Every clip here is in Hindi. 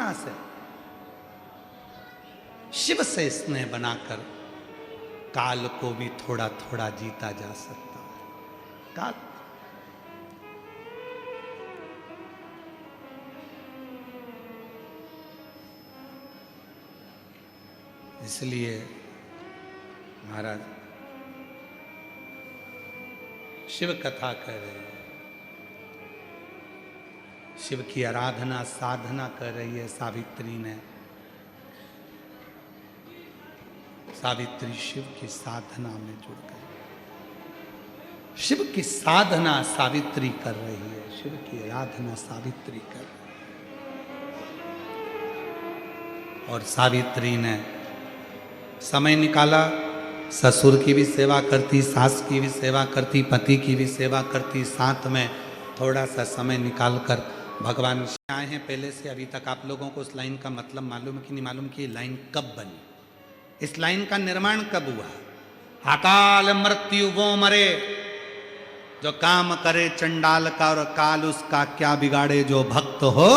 आराधना से शिव से स्नेह बनाकर काल को भी थोड़ा थोड़ा जीता जा सकता है। काल इसलिए महाराज शिव कथा कर रहे हैं, शिव की आराधना साधना कर रही है सावित्री ने। सावित्री शिव की साधना में जुड़ गई। शिव की साधना सावित्री कर रही है, शिव की आराधना सावित्री कर रही है। और सावित्री ने समय निकाला, ससुर की भी सेवा करती, सास की भी सेवा करती, पति की भी सेवा करती, साथ में थोड़ा सा समय निकालकर भगवान आए हैं। पहले से अभी तक आप लोगों को उस लाइन का मतलब मालूम है कि नहीं मालूम कि ये लाइन कब बनी, इस लाइन का निर्माण कब हुआ? अकाल मृत्यु वो मरे जो काम करे चंडाल का, और काल उसका क्या बिगाड़े जो भक्त हो।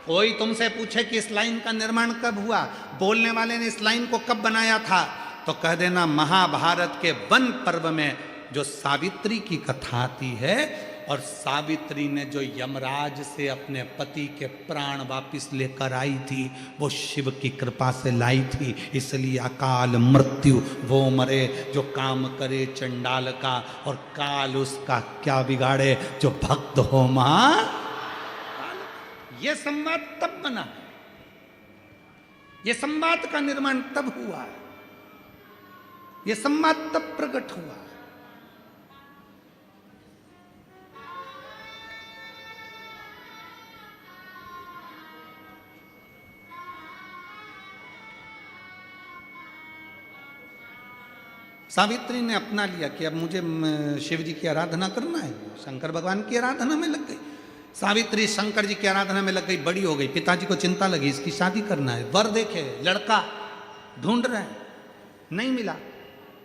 कोई तुमसे पूछे कि इस लाइन का निर्माण कब हुआ, बोलने वाले ने इस लाइन को कब बनाया था, तो कह देना महाभारत के वन पर्व में जो सावित्री की कथा आती है, और सावित्री ने जो यमराज से अपने पति के प्राण वापिस लेकर आई थी, वो शिव की कृपा से लाई थी। इसलिए अकाल मृत्यु वो मरे जो काम करे चंडाल का, और काल उसका क्या बिगाड़े जो भक्त हो मां। ये संवाद तब बना, ये संवाद का निर्माण तब हुआ, ये संवाद तब प्रकट हुआ। सावित्री ने अपना लिया कि अब मुझे शिव जी की आराधना करना है, शंकर भगवान की आराधना में लग गई। सावित्री शंकर जी की आराधना में लग गई, बड़ी हो गई, पिताजी को चिंता लगी इसकी शादी करना है, वर देखे, लड़का ढूंढ रहे हैं, नहीं मिला।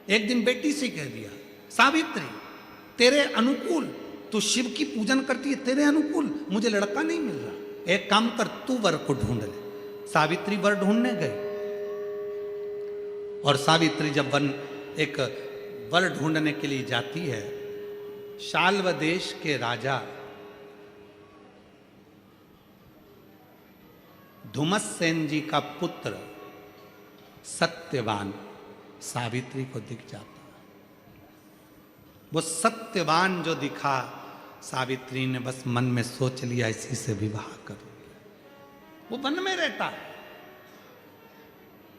एक दिन बेटी से कह दिया, सावित्री तेरे अनुकूल, तू शिव की पूजन करती है, तेरे अनुकूल मुझे लड़का नहीं मिल रहा, एक काम कर तू वर को ढूंढ ले। सावित्री वर ढूंढने गए, और सावित्री जब एक वर ढूंढने के लिए जाती है, शाल्व देश के राजा धुमस्सेन जी का पुत्र सत्यवान सावित्री को दिख जाता है। वो सत्यवान जो दिखा, सावित्री ने बस मन में सोच लिया इसी से विवाह करूंगी। वो वन में रहता है,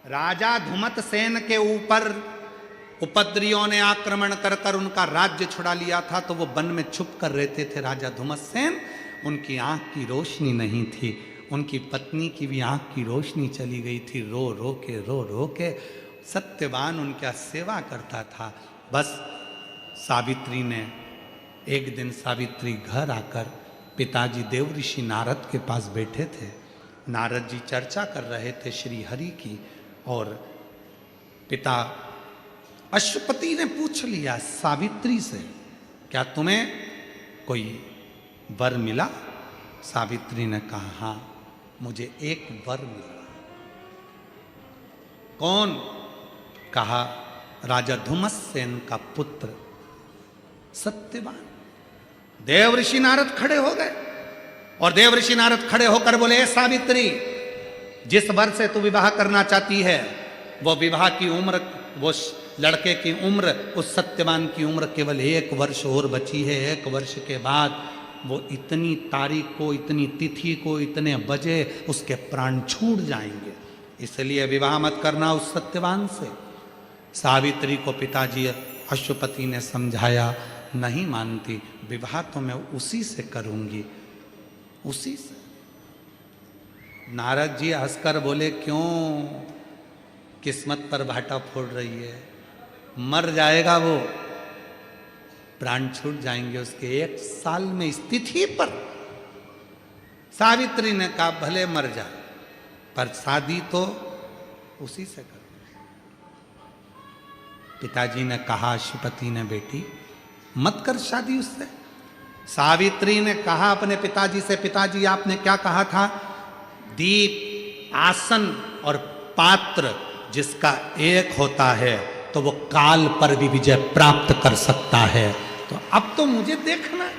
राजा धुमत सेन के ऊपर उपद्रवियों ने आक्रमण कर कर उनका राज्य छुड़ा लिया था, तो वो वन में छुप कर रहते थे राजा धुमस्सेन। उनकी आंख की रोशनी नहीं थी, उनकी पत्नी की भी आंख की रोशनी चली गई थी। रो रो के सत्यवान उनका सेवा करता था। बस सावित्री ने एक दिन, सावित्री घर आकर पिताजी देव ऋषि नारद के पास बैठे थे, नारद जी चर्चा कर रहे थे श्री हरि की, और पिता अश्वपति ने पूछ लिया सावित्री से, क्या तुम्हें कोई वर मिला? सावित्री ने कहा, हाँ मुझे एक वर मिला। कौन? कहा राजा धुमस्सेन का पुत्र सत्यवान। देव ऋषि नारद खड़े हो गए, और देव ऋषि नारद खड़े होकर बोले, सावित्री जिस वर से तू विवाह करना चाहती है, वो विवाह की उम्र, वो लड़के की उम्र, उस सत्यवान की उम्र केवल 1 वर्ष और बची है। 1 वर्ष के बाद वो इतनी तारीख को, इतनी तिथि को, इतने बजे उसके प्राण छूट जाएंगे, इसलिए विवाह मत करना उस सत्यवान से। सावित्री को पिताजी अश्वपति ने समझाया, नहीं मानती, विवाह तो मैं उसी से करूंगी, उसी से। नारद जी हंसकर बोले, क्यों किस्मत पर भाटा फोड़ रही है? मर जाएगा वो, प्राण छूट जाएंगे उसके 1 साल में स्थिति पर। सावित्री ने कहा, भले मर जाए, पर शादी तो उसी से कर। पिताजी ने कहा, अश्वपति ने, बेटी मत कर शादी उससे, सावित्री ने कहा अपने पिताजी से, पिताजी आपने क्या कहा था? दीप, आसन और पात्र जिसका एक होता है तो वो काल पर भी विजय प्राप्त कर सकता है। तो अब तो मुझे देखना है,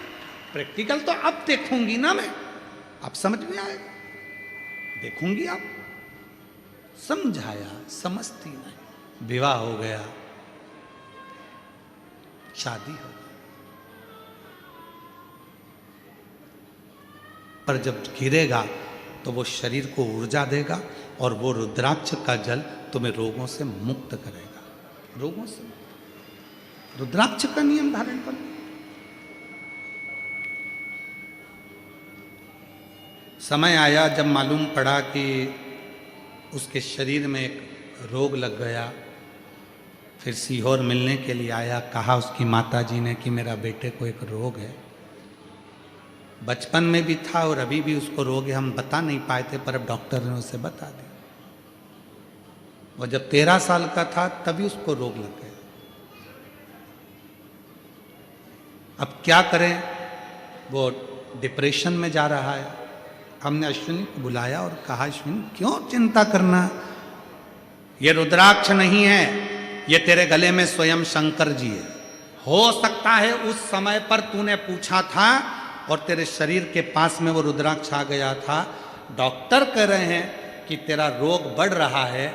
प्रैक्टिकल तो अब देखूंगी ना मैं, अब समझ में आएगा, देखूंगी। आप समझाया, समझती नहीं। विवाह हो गया, शादी हो गई, पर जब गिरेगा तो वो शरीर को ऊर्जा देगा और वो रुद्राक्ष का जल तुम्हें रोगों से मुक्त करेगा। रोगों से रुद्राक्ष का नियम धारण कर। समय आया जब मालूम पड़ा कि उसके शरीर में एक रोग लग गया। फिर सीहोर मिलने के लिए आया, कहा उसकी माताजी ने कि मेरा बेटे को एक रोग है। बचपन में भी था और अभी भी उसको रोग है, हम बता नहीं पाए थे, पर अब डॉक्टर ने उसे बता दिया। और जब 13 साल का था तभी उसको रोग लग गया। अब क्या करें? वो डिप्रेशन में जा रहा है। हमने अश्विनी को बुलाया और कहा, अश्विनी क्यों चिंता करना, ये रुद्राक्ष नहीं है, ये तेरे गले में स्वयं शंकर जी है। हो सकता है उस समय पर तूने पूछा था और तेरे शरीर के पास में वो रुद्राक्ष आ गया था। डॉक्टर कह रहे हैं कि तेरा रोग बढ़ रहा है,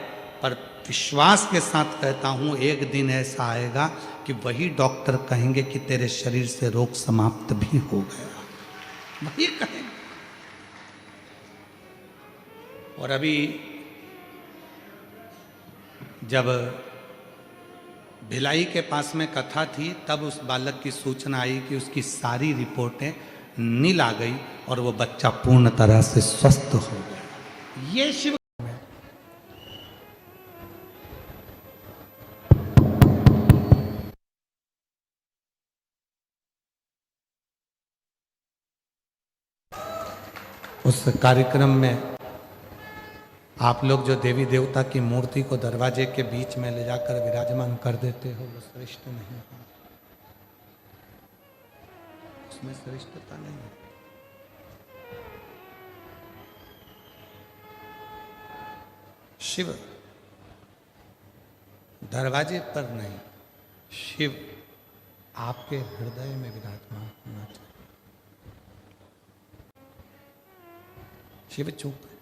पर विश्वास के साथ कहता हूं एक दिन ऐसा आएगा कि वही डॉक्टर कहेंगे कि तेरे शरीर से रोग समाप्त भी हो गया, वही कहेंगे। और अभी जब भिलाई के पास में कथा थी तब उस बालक की सूचना आई कि उसकी सारी रिपोर्टें नील आ गई और वो बच्चा पूर्ण तरह से स्वस्थ हो गया। ये शिव उस कार्यक्रम में आप लोग जो देवी देवता की मूर्ति को दरवाजे के बीच में ले जाकर विराजमान कर देते हो, वो श्रेष्ठ नहीं है, उसमें श्रेष्ठता नहीं है। शिव दरवाजे पर नहीं, शिव आपके हृदय में विराजमान होना चाहिए। शिव चौखट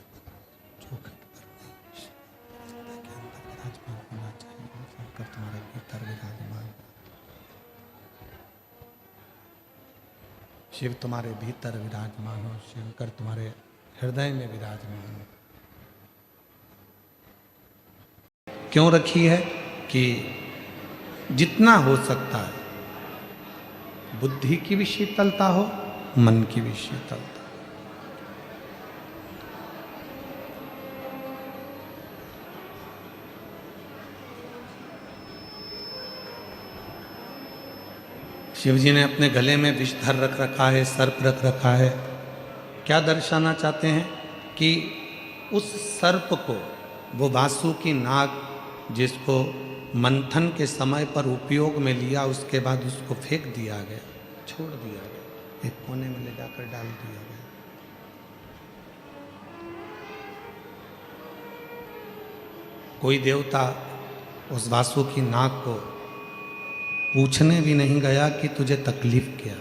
शंकर तुम्हारे भीतर विराजमान, शिव तुम्हारे भीतर विराजमान हो, शंकर तुम्हारे हृदय में विराजमान हो। क्यों रखी है? कि जितना हो सकता है बुद्धि की भी शीतलता हो, मन की भी शीतलता। शिव जी ने अपने गले में विषधर रख रखा है, सर्प रख रखा है। क्या दर्शाना चाहते हैं? कि उस सर्प को, वो वासुकी नाग जिसको मंथन के समय पर उपयोग में लिया, उसके बाद उसको फेंक दिया गया, छोड़ दिया गया, एक कोने में ले जाकर डाल दिया गया। कोई देवता उस वासुकी नाग को पूछने भी नहीं गया कि तुझे तकलीफ क्या।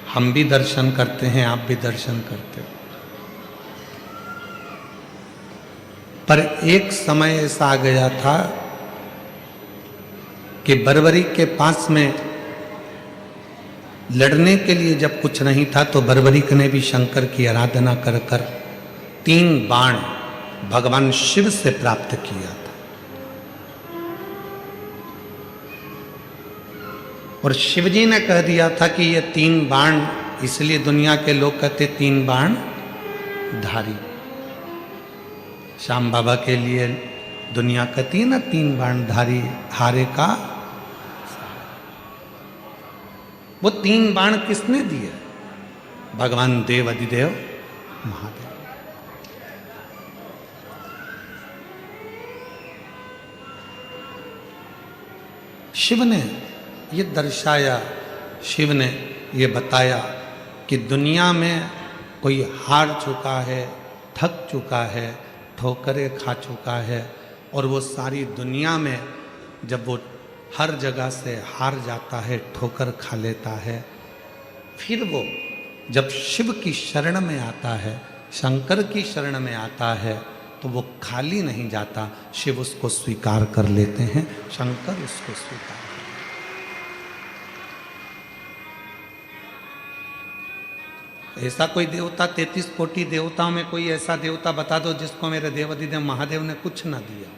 हम भी दर्शन करते हैं, आप भी दर्शन करते हो, पर एक समय ऐसा आ गया था कि बर्बरीक के पास में लड़ने के लिए जब कुछ नहीं था तो बर्बरीक ने भी शंकर की आराधना कर कर 3 बाण भगवान शिव से प्राप्त किया था। और शिवजी ने कह दिया था कि ये 3 बाण, इसलिए दुनिया के लोग कहते 3 बाण धारी। श्याम बाबा के लिए दुनिया कहती है ना 3 बाण धारी हारे का। वो 3 बाण किसने दिए? भगवान देव अधिदेव महादेव। शिव ने ये दर्शाया, शिव ने ये बताया कि दुनिया में कोई हार चुका है, थक चुका है, ठोकरें खा चुका है, और वो सारी दुनिया में जब वो हर जगह से हार जाता है, ठोकर खा लेता है, फिर वो जब शिव की शरण में आता है, शंकर की शरण में आता है, तो वो खाली नहीं जाता, शिव उसको स्वीकार कर लेते हैं, शंकर उसको स्वीकार करते हैं। ऐसा कोई देवता, 33 कोटि देवताओं में कोई ऐसा देवता बता दो जिसको मेरे देवाधिदेव महादेव ने कुछ ना दिया।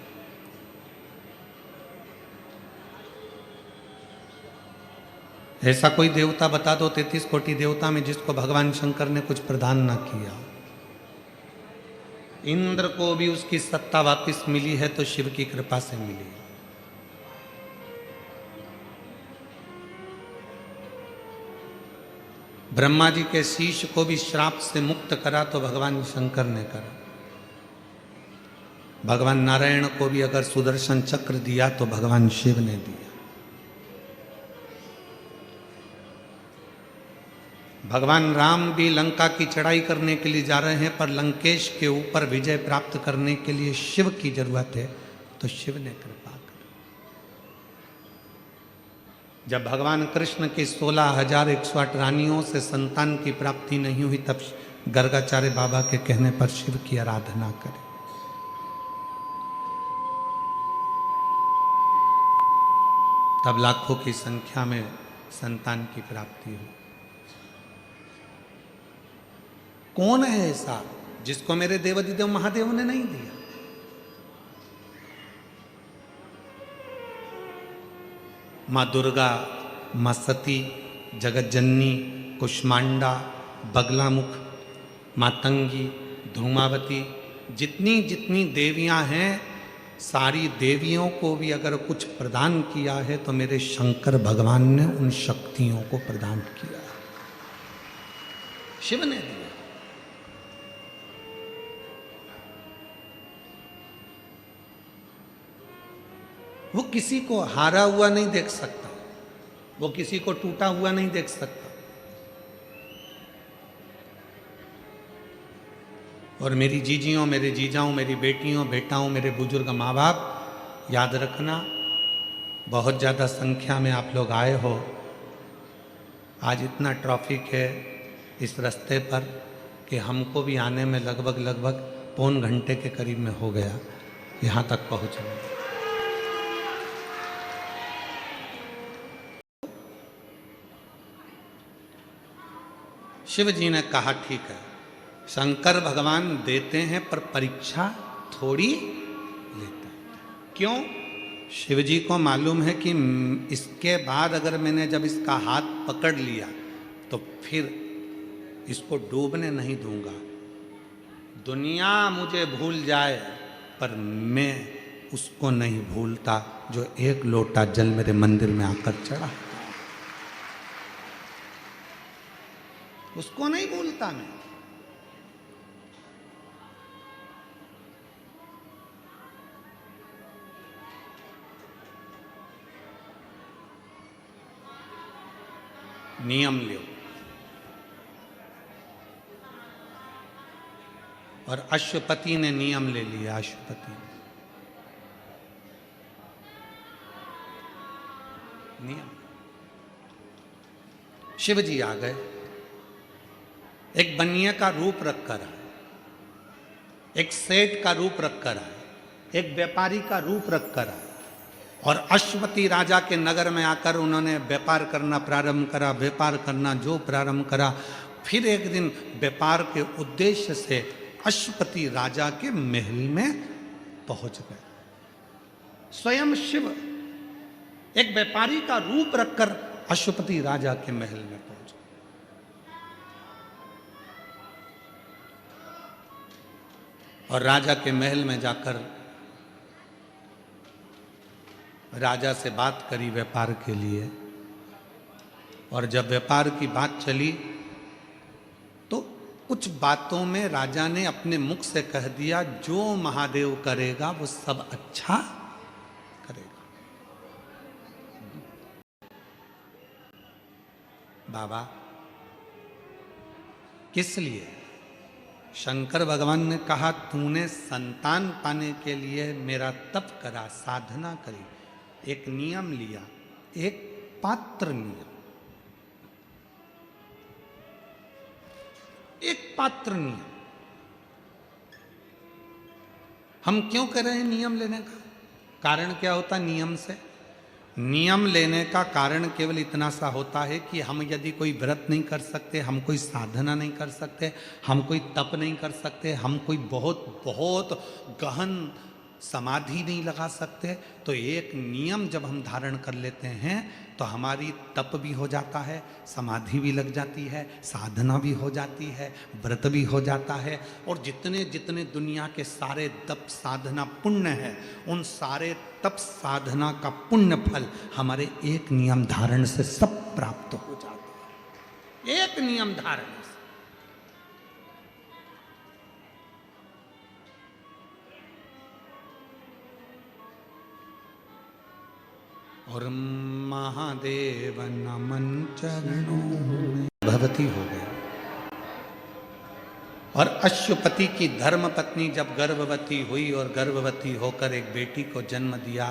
ऐसा कोई देवता बता दो 33 कोटि देवता में जिसको भगवान शंकर ने कुछ प्रदान ना किया। इंद्र को भी उसकी सत्ता वापस मिली है तो शिव की कृपा से मिली। ब्रह्मा जी के शीश को भी श्राप से मुक्त करा तो भगवान शंकर ने करा। भगवान नारायण को भी अगर सुदर्शन चक्र दिया तो भगवान शिव ने दिया। भगवान राम भी लंका की चढ़ाई करने के लिए जा रहे हैं, पर लंकेश के ऊपर विजय प्राप्त करने के लिए शिव की जरूरत है, तो शिव ने कृपा कर। जब भगवान कृष्ण की 16,108 रानियों से संतान की प्राप्ति नहीं हुई, तब गर्गाचार्य बाबा के कहने पर शिव की आराधना करें। तब लाखों की संख्या में संतान की प्राप्ति हुई। कौन है ऐसा जिसको मेरे देवाधिदेव महादेव ने नहीं दिया? मां दुर्गा, मां सती, जगतजननी, कुष्मांडा, बगलामुख, मातंगी, धूमावती, जितनी जितनी देवियां हैं, सारी देवियों को भी अगर कुछ प्रदान किया है तो मेरे शंकर भगवान ने उन शक्तियों को प्रदान किया, शिव ने दिया। वो किसी को हारा हुआ नहीं देख सकता, वो किसी को टूटा हुआ नहीं देख सकता। और मेरी जीजियों, मेरे जीजाओं, मेरी बेटियों, बेटाओं, मेरे बुजुर्ग माँ बाप, याद रखना, बहुत ज़्यादा संख्या में आप लोग आए हो। आज इतना ट्रैफिक है इस रास्ते पर कि हमको भी आने में लगभग पौन घंटे के करीब में हो गया यहाँ तक पहुँचने। शिव जी ने कहा ठीक है, शंकर भगवान देते हैं पर परीक्षा थोड़ी लेते हैं। क्यों? शिव जी को मालूम है कि इसके बाद अगर मैंने जब इसका हाथ पकड़ लिया तो फिर इसको डूबने नहीं दूंगा। दुनिया मुझे भूल जाए पर मैं उसको नहीं भूलता जो एक लोटा जल मेरे मंदिर में आकर चढ़ा, उसको नहीं भूलता मैं। नियम लो। और अश्वपति ने नियम ले लिया। अश्वपति नियम, शिव जी आ गए, एक बनिए का रूप रखकर आए, एक सेठ का रूप रखकर आए, एक व्यापारी का रूप रखकर आए, और अश्वपति राजा के नगर में आकर उन्होंने व्यापार करना प्रारंभ करा। व्यापार करना जो प्रारंभ करा, फिर एक दिन व्यापार के उद्देश्य से अश्वपति राजा के महल में पहुंच गए। स्वयं शिव एक व्यापारी का रूप रखकर अश्वपति राजा के महल में पहुंच गए। और राजा के महल में जाकर राजा से बात करी व्यापार के लिए। और जब व्यापार की बात चली तो कुछ बातों में राजा ने अपने मुख से कह दिया, जो महादेव करेगा वो सब अच्छा करेगा। बाबा किस लिए? शंकर भगवान ने कहा तूने संतान पाने के लिए मेरा तप करा, साधना करी, एक नियम लिया, एक पात्र नियम, एक पात्र नियम। हम क्यों कर रहे हैं नियम लेने का? कारण क्या होता नियम से? नियम लेने का कारण केवल इतना सा होता है कि हम यदि कोई व्रत नहीं कर सकते, हम कोई साधना नहीं कर सकते, हम कोई तप नहीं कर सकते, हम कोई बहुत बहुत गहन समाधि नहीं लगा सकते, तो एक नियम जब हम धारण कर लेते हैं तो हमारी तप भी हो जाता है, समाधि भी लग जाती है, साधना भी हो जाती है, व्रत भी हो जाता है, और जितने जितने दुनिया के सारे तप साधना पुण्य है, उन सारे तप साधना का पुण्य फल हमारे एक नियम धारण से सब प्राप्त हो जाता है। एक नियम धारण से। और महादेव नमन चरणों में भगवती हो गई। और अश्वपति की धर्म पत्नी जब गर्भवती हुई और गर्भवती होकर एक बेटी को जन्म दिया,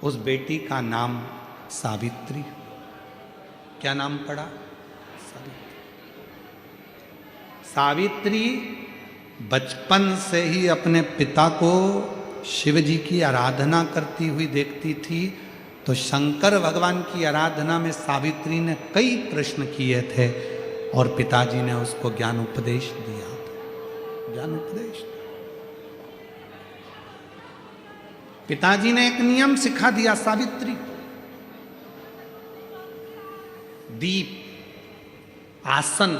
उस बेटी का नाम सावित्री। क्या नाम पड़ा? सावित्री। सावित्री बचपन से ही अपने पिता को शिव जी की आराधना करती हुई देखती थी, तो शंकर भगवान की आराधना में सावित्री ने कई प्रश्न किए थे और पिताजी ने उसको ज्ञान उपदेश दिया। ज्ञान उपदेश, पिताजी ने एक नियम सिखा दिया सावित्री को। दीप, आसन,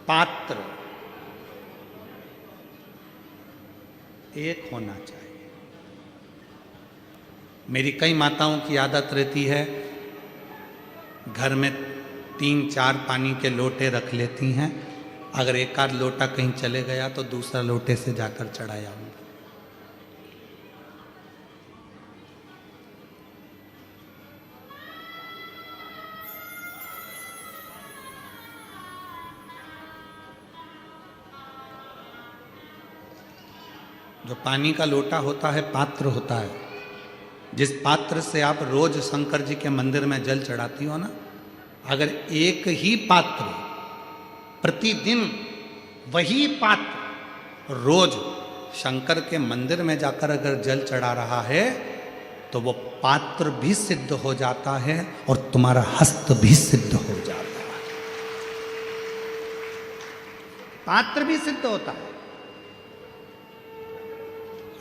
पात्र एक होना चाहिए। मेरी कई माताओं की आदत रहती है, घर में 3-4 पानी के लोटे रख लेती हैं, अगर एक आध लोटा कहीं चले गया तो दूसरा लोटे से जाकर चढ़ाया आऊंगा। जो पानी का लोटा होता है, पात्र होता है, जिस पात्र से आप रोज शंकर जी के मंदिर में जल चढ़ाती हो ना, अगर एक ही पात्र प्रतिदिन वही पात्र रोज शंकर के मंदिर में जाकर अगर जल चढ़ा रहा है तो वो पात्र भी सिद्ध हो जाता है और तुम्हारा हस्त भी सिद्ध हो जाता है। पात्र भी सिद्ध होता है।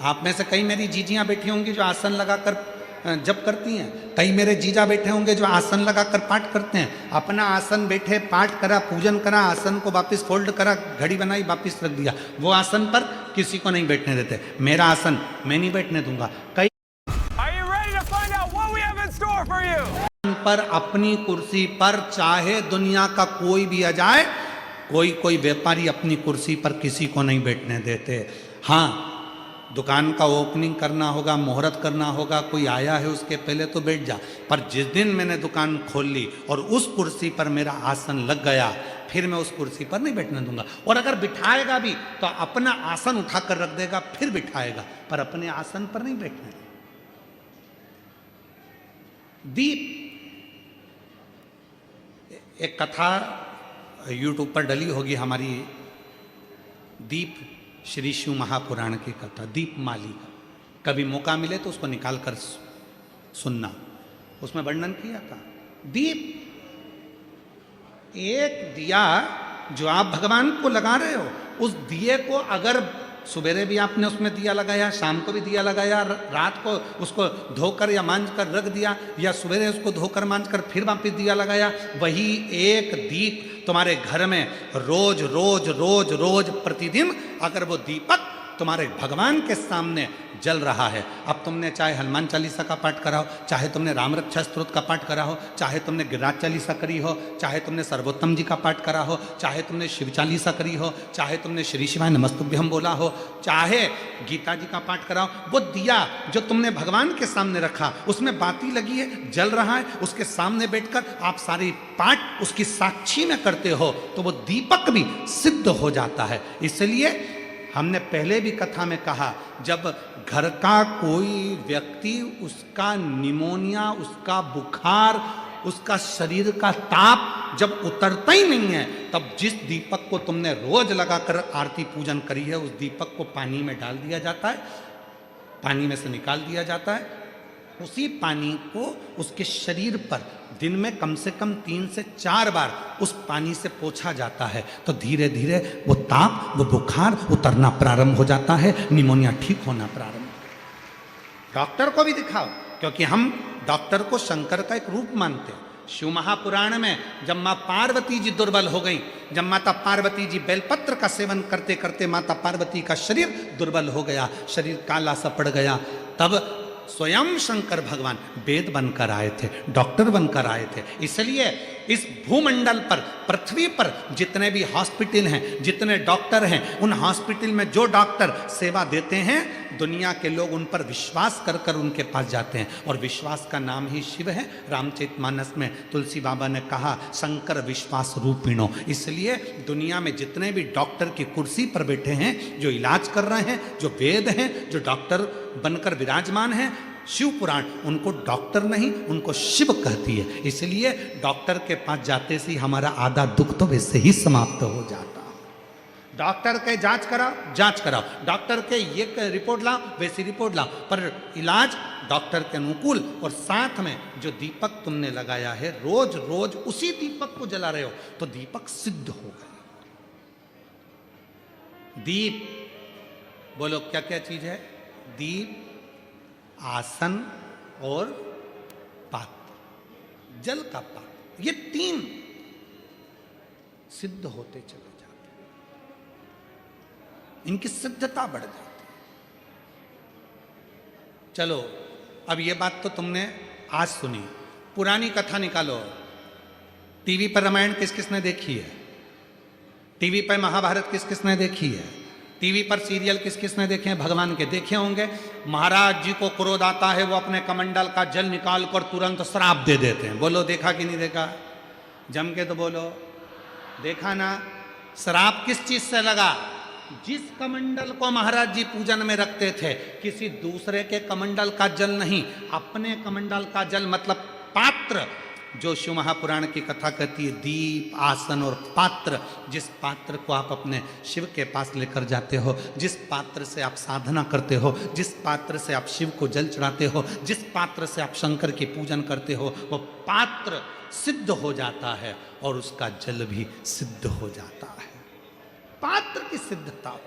आप में से कई मेरी जीजियां बैठी होंगी जो आसन लगाकर जप करती हैं, कई मेरे जीजा बैठे होंगे जो आसन लगाकर पाठ करते हैं। अपना आसन बैठे, पाठ करा, पूजन करा, आसन को वापस फोल्ड करा, घड़ी बनाई, वापस रख दिया। वो आसन पर किसी को नहीं बैठने देते। मेरा आसन मैं नहीं बैठने दूंगा। कई पर अपनी कुर्सी पर चाहे दुनिया का कोई भी आ जाए, कोई व्यापारी अपनी कुर्सी पर किसी को नहीं बैठने देते। हाँ, दुकान का ओपनिंग करना होगा, मुहूर्त करना होगा, कोई आया है उसके पहले तो बैठ जा, पर जिस दिन मैंने दुकान खोल ली और उस कुर्सी पर मेरा आसन लग गया, फिर मैं उस कुर्सी पर नहीं बैठने दूंगा। और अगर बिठाएगा भी तो अपना आसन उठाकर रख देगा, फिर बिठाएगा, पर अपने आसन पर नहीं बैठने देगा। दीप, एक कथा यूट्यूब पर डली होगी हमारी, दीप श्री शिव महापुराण की कथा, दीप माली का। कभी मौका मिले तो उसको निकाल कर सुनना, उसमें वर्णन किया था। दीप, एक दिया जो आप भगवान को लगा रहे हो, उस दिए को अगर सुबेरे भी आपने उसमें दिया लगाया, शाम को भी दिया लगाया, रात को उसको धोकर या मांझ कर रख दिया, या सुबेरे उसको धोकर मांझ कर फिर वापिस दिया लगाया, वही एक दीप तुम्हारे घर में रोज रोज रोज रोज प्रतिदिन अगर वो दीपक तुम्हारे भगवान के सामने जल रहा है। अब तुमने चाहे हनुमान चालीसा का पाठ करा हो, चाहे तुमने राम रक्षा स्तोत्र का पाठ करा हो, चाहे तुमने गिरिराज चालीसा करी हो, चाहे तुमने सर्वोत्तम जी का पाठ करा हो, चाहे तुमने शिव चालीसा करी हो, चाहे तुमने श्री शिवाय नमस्तुभ्यम बोला हो, चाहे गीता जी का पाठ करा हो, वो दिया जो तुमने भगवान के सामने रखा, उसमें बाती लगी है, जल रहा है, उसके सामने बैठकर आप सारे पाठ उसकी साक्षी में करते हो, तो वो दीपक भी सिद्ध हो जाता है। इसलिए हमने पहले भी कथा में कहा, जब घर का कोई व्यक्ति, उसका निमोनिया, उसका बुखार, उसका शरीर का ताप जब उतरता ही नहीं है, तब जिस दीपक को तुमने रोज लगाकर आरती पूजन करी है, उस दीपक को पानी में डाल दिया जाता है, पानी में से निकाल दिया जाता है। उसी पानी को उसके शरीर पर दिन में कम से कम 3 से 4 बार उस पानी से पोंछा जाता है, तो धीरे धीरे वो ताप, वो बुखार उतरना प्रारंभ हो जाता है, निमोनिया ठीक होना प्रारंभ। डॉक्टर को भी दिखाओ, क्योंकि हम डॉक्टर को शंकर का एक रूप मानते हैं। शिव महापुराण में जब माँ पार्वती जी दुर्बल हो गई, जब माता पार्वती जी बेलपत्र का सेवन करते करते माता पार्वती का शरीर दुर्बल हो गया, शरीर काला सा पड़ गया, तब स्वयं शंकर भगवान वेद बनकर आए थे, डॉक्टर बनकर आए थे। इसलिए इस भूमंडल पर, पृथ्वी पर जितने भी हॉस्पिटल हैं, जितने डॉक्टर हैं, उन हॉस्पिटल में जो डॉक्टर सेवा देते हैं, दुनिया के लोग उन पर विश्वास कर कर उनके पास जाते हैं, और विश्वास का नाम ही शिव है। रामचरितमानस में तुलसी बाबा ने कहा, शंकर विश्वास रूपिणो। इसलिए दुनिया में जितने भी डॉक्टर की कुर्सी पर बैठे हैं, जो इलाज कर रहे हैं, जो वेद हैं, जो डॉक्टर बनकर विराजमान हैं, शिव पुराण उनको डॉक्टर नहीं, उनको शिव कहती है। इसलिए डॉक्टर के पास जाते से हमारा आधा दुख तो वैसे ही समाप्त हो जाता। डॉक्टर के जांच कराओ, डॉक्टर के ये रिपोर्ट लाओ, वैसी रिपोर्ट लाओ, पर इलाज डॉक्टर के अनुकूल। और साथ में जो दीपक तुमने लगाया है, रोज रोज उसी दीपक को जला रहे हो, तो दीपक सिद्ध होगा। दीप, बोलो क्या क्या चीज है? दीप, आसन और पात्र, जल का पात्र, ये 3 सिद्ध होते चले जाते हैं, इनकी सिद्धता बढ़ जाती है। चलो, अब ये बात तो तुमने आज सुनी, पुरानी कथा निकालो। टीवी पर रामायण किस किसने देखी है? टीवी पर महाभारत किस किसने देखी है? टीवी पर सीरियल किस किसने देखे हैं? भगवान के देखे होंगे। महाराज जी को क्रोध आता है, वो अपने कमंडल का जल निकाल कर तुरंत श्राप दे देते हैं। बोलो देखा कि नहीं देखा? जम के तो बोलो, देखा ना? श्राप किस चीज से लगा? जिस कमंडल को महाराज जी पूजन में रखते थे, किसी दूसरे के कमंडल का जल नहीं, अपने कमंडल का जल, मतलब पात्र, जो शिव महापुराण की कथा कहती है, दीप, आसन और पात्र। जिस पात्र को आप अपने शिव के पास लेकर जाते हो, जिस पात्र से आप साधना करते हो, जिस पात्र से आप शिव को जल चढ़ाते हो, जिस पात्र से आप शंकर की पूजन करते हो, वो पात्र सिद्ध हो जाता है और उसका जल भी सिद्ध हो जाता है। पात्र की सिद्धता।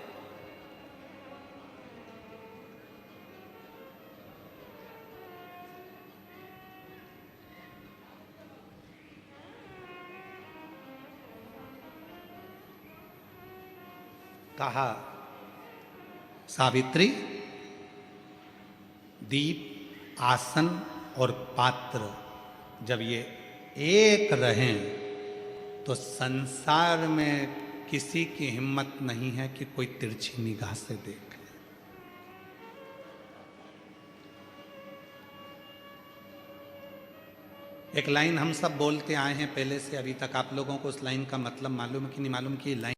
कहा, सावित्री, दीप, आसन और पात्र जब ये एक रहें, तो संसार में किसी की हिम्मत नहीं है कि कोई तिरछी निगाह से देखे। एक लाइन हम सब बोलते आए हैं पहले से अभी तक। आप लोगों को उस लाइन का मतलब मालूम है कि नहीं मालूम कि ये लाइन